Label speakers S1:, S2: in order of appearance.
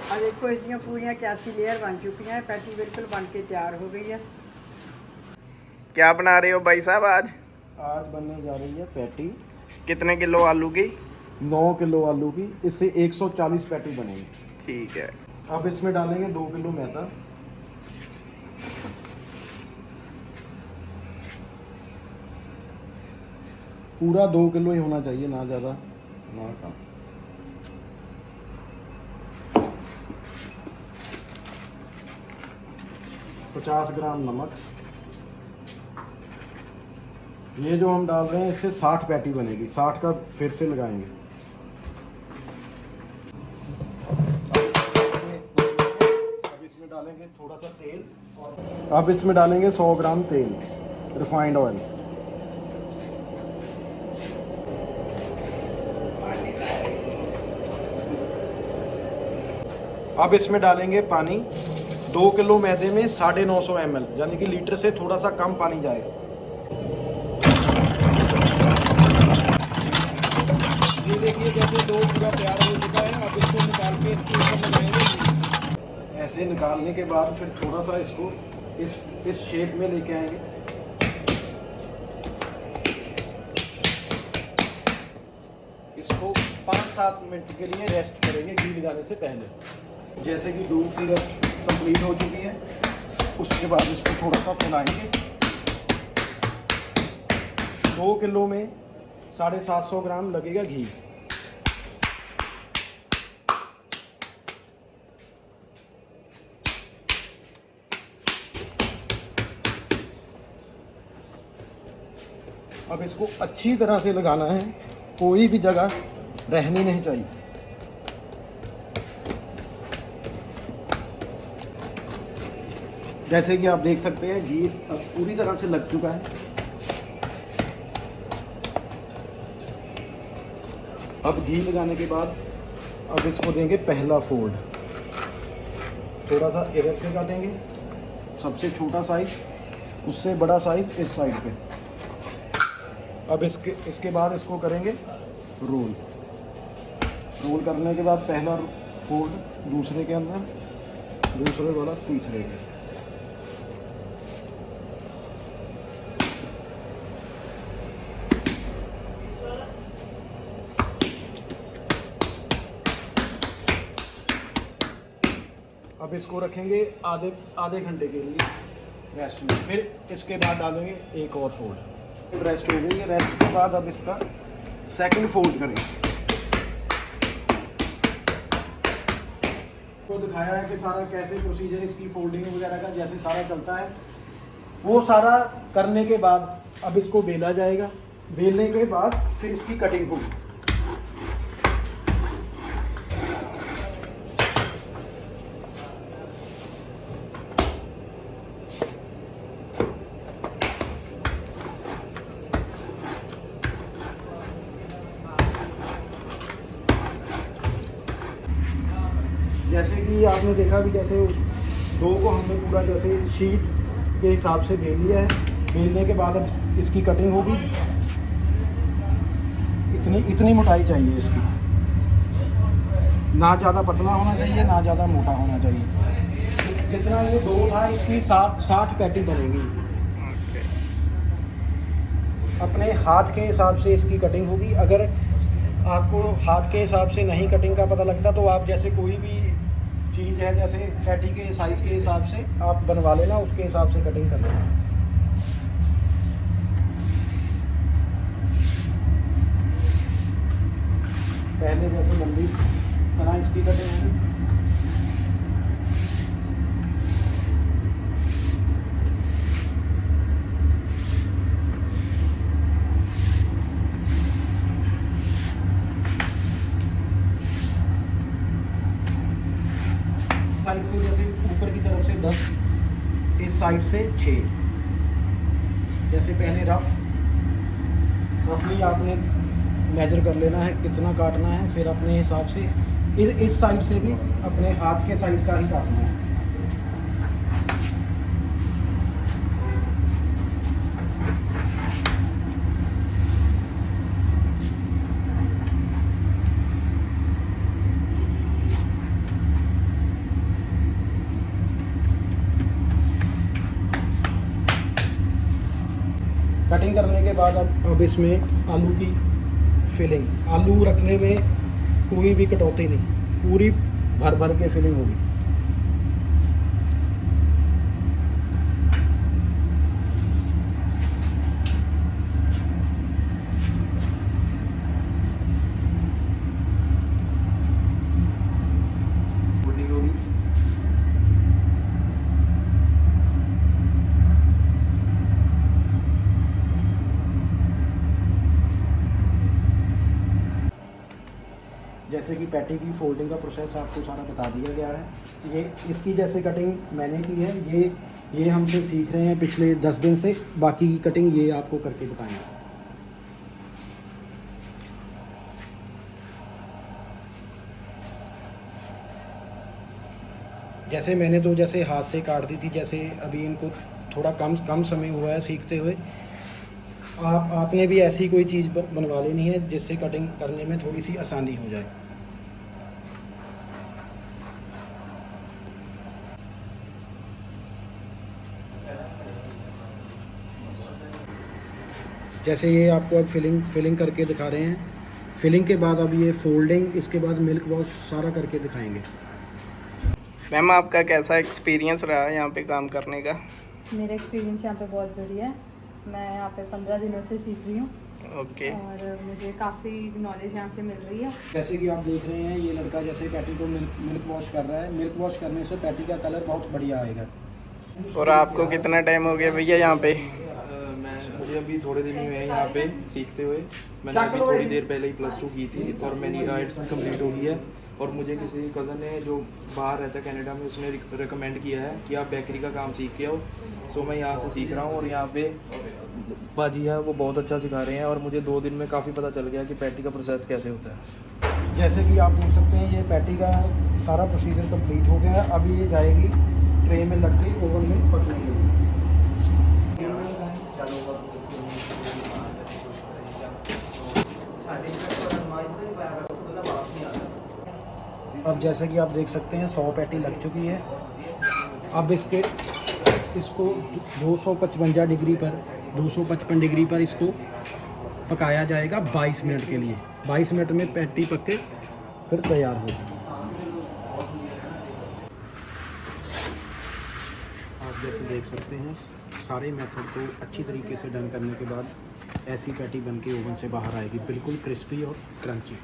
S1: और देखो इसमें पूरी 81 लेयर बन चुकी हैं। पैटी बिल्कुल बन के तैयार हो गई है।
S2: क्या बना रहे हो भाई साहब आज?
S3: आज बनने जा रही है पैटी।
S2: कितने किलो आलू की?
S3: 9 किलो आलू की, इससे 140 पैटी बनेगी।
S2: ठीक है।
S3: अब इसमें डालेंगे 2 किलो मैदा। पूरा 2 किलो ही होना चाहिए, ना ज़्यादा ना कम। पचास ग्राम नमक। ये जो हम डाल रहे हैं इससे 60 पैटी बनेगी। 60 का फिर से लगाएंगे। अब इसमें डालेंगे थोड़ा सा तेल। अब इसमें डालेंगे 100 ग्राम तेल, रिफाइंड ऑयल। अब इसमें डालेंगे पानी। 2 किलो मैदे में 950 ml, यानी कि लीटर से थोड़ा सा कम पानी जाएगा। ये देखिए जैसे डो पूरा तैयार हो चुका है। अब इसको निकाल के इसके ऊपर लगाएंगे। ऐसे निकालने के बाद फिर थोड़ा सा इसको इस शेप में लेके आएंगे। इसको 5-7 मिनट के लिए रेस्ट करेंगे घी लगाने से पहले। जैसे कि डो की रेस्ट कंप्लीट हो चुकी है, उसके बाद इसको थोड़ा सा फैलाएंगे। 2 किलो में 750 ग्राम लगेगा घी। अब इसको अच्छी तरह से लगाना है, कोई भी जगह रहनी नहीं चाहिए। जैसे कि आप देख सकते हैं घी अब पूरी तरह से लग चुका है। अब घी लगाने के बाद अब इसको देंगे पहला फोल्ड। थोड़ा सा इधर से काटेंगे, सबसे छोटा साइज, उससे बड़ा साइज इस साइड पे। अब इसके बाद इसको करेंगे रोल। रोल करने के बाद पहला फोल्ड दूसरे के अंदर, दूसरे वाला तीसरे के। अब इसको रखेंगे आधे घंटे के लिए रेस्ट में। फिर इसके बाद डालेंगे एक और फोल्ड। रेस्ट हो गई है। रेस्ट के बाद अब इसका सेकंड फोल्ड करेंगे। तो दिखाया है कि सारा कैसे प्रोसीजर इसकी फोल्डिंग वगैरह का जैसे सारा चलता है, वो सारा करने के बाद अब इसको बेला जाएगा। बेलने के बाद फिर इसकी कटिंग होगी। जैसे कि आपने देखा कि जैसे उस डो को हमने पूरा जैसे शीट के हिसाब से बेल लिया है। बेलने के बाद अब इसकी कटिंग होगी। इतनी मोटाई चाहिए इसकी, ना ज़्यादा पतला होना चाहिए ना ज़्यादा मोटा होना चाहिए। जितना ये डो था इसकी 60 पैटी बनेगी। अपने हाथ के हिसाब से इसकी कटिंग होगी। अगर आपको हाथ के हिसाब से नहीं कटिंग का पता लगता तो आप जैसे कोई भी चीज़ है, जैसे पैटी के साइज़ के हिसाब से आप बनवा लेना, उसके हिसाब से कटिंग कर लेना। पहले जैसे लंबी तरह इसकी कटिंग होगी। साइड को जैसे ऊपर की तरफ से 10, इस साइड से 6। जैसे पहले रफली आपने मेजर कर लेना है कितना काटना है, फिर अपने हिसाब से इस साइड से भी अपने हाथ के साइज का ही काटना है। कटिंग करने के बाद अब इसमें आलू की फिलिंग, आलू रखने में कोई भी कटौती नहीं, पूरी भर भर के फिलिंग होगी। जैसे कि पैटी की फोल्डिंग का प्रोसेस आपको सारा बता दिया गया है। ये इसकी जैसे कटिंग मैंने की है, ये हमसे सीख रहे हैं पिछले 10 दिन से, बाकी की कटिंग ये आपको करके बताएंगे। जैसे मैंने तो जैसे हाथ से काट दी थी, जैसे अभी इनको थोड़ा कम समय हुआ है सीखते हुए, आपने भी ऐसी कोई चीज़ बनवा लेनी है जिससे कटिंग करने में थोड़ी सी आसानी हो जाए। जैसे ये आपको अब फिलिंग करके दिखा रहे हैं। फिलिंग के बाद अब ये फोल्डिंग, इसके बाद मिल्क वॉश सारा करके दिखाएंगे।
S2: मैम आपका कैसा एक्सपीरियंस रहा यहाँ पे काम करने का?
S4: मेरा एक्सपीरियंस यहाँ पे बहुत बढ़िया है। मैं यहाँ पे 15 दिनों से सीख रही हूँ।
S2: ओके।
S4: और मुझे काफ़ी नॉलेज यहाँ से मिल रही है।
S3: जैसे कि आप देख रहे हैं, ये लड़का जैसे पैटी को मिल्क वॉश कर रहा है। मिल्क वॉश करने से पैटी का कलर बहुत बढ़िया आएगा।
S2: और आपको कितना टाइम हो गया भैया यहाँ पे?
S5: मुझे अभी थोड़े दिन ही हुए हैं यहाँ पे सीखते हुए। मैंने अभी थोड़ी देर पहले ही +2 की थी और मेरी आइट्स कंप्लीट हो गई है। और मुझे किसी कज़न ने जो बाहर रहता है कनाडा में, उसने रिकमेंड किया है कि आप बेकरी का काम सीख के आओ। सो मैं यहाँ से सीख रहा हूँ और यहाँ पे बाजी है वो बहुत अच्छा सिखा रहे हैं और मुझे 2 दिन में काफ़ी पता चल गया कि पैटी का प्रोसेस कैसे होता है।
S3: जैसे कि आप देख सकते हैं, ये पैटी का सारा प्रोसीजर कंप्लीट हो गया है। अब ये जाएगी ट्रे में लग के ओवन में पकने के लिए। अब जैसे कि आप देख सकते हैं 100 पैटी लग चुकी है। अब इसको 255 डिग्री पर इसको पकाया जाएगा 22 मिनट के लिए। 22 मिनट में पैटी पक के फिर तैयार होगी। आप जैसे देख सकते हैं, सारे मेथड को अच्छी तरीके से डन करने के बाद ऐसी पैटी बन के ओवन से बाहर आएगी, बिल्कुल क्रिस्पी और क्रंची।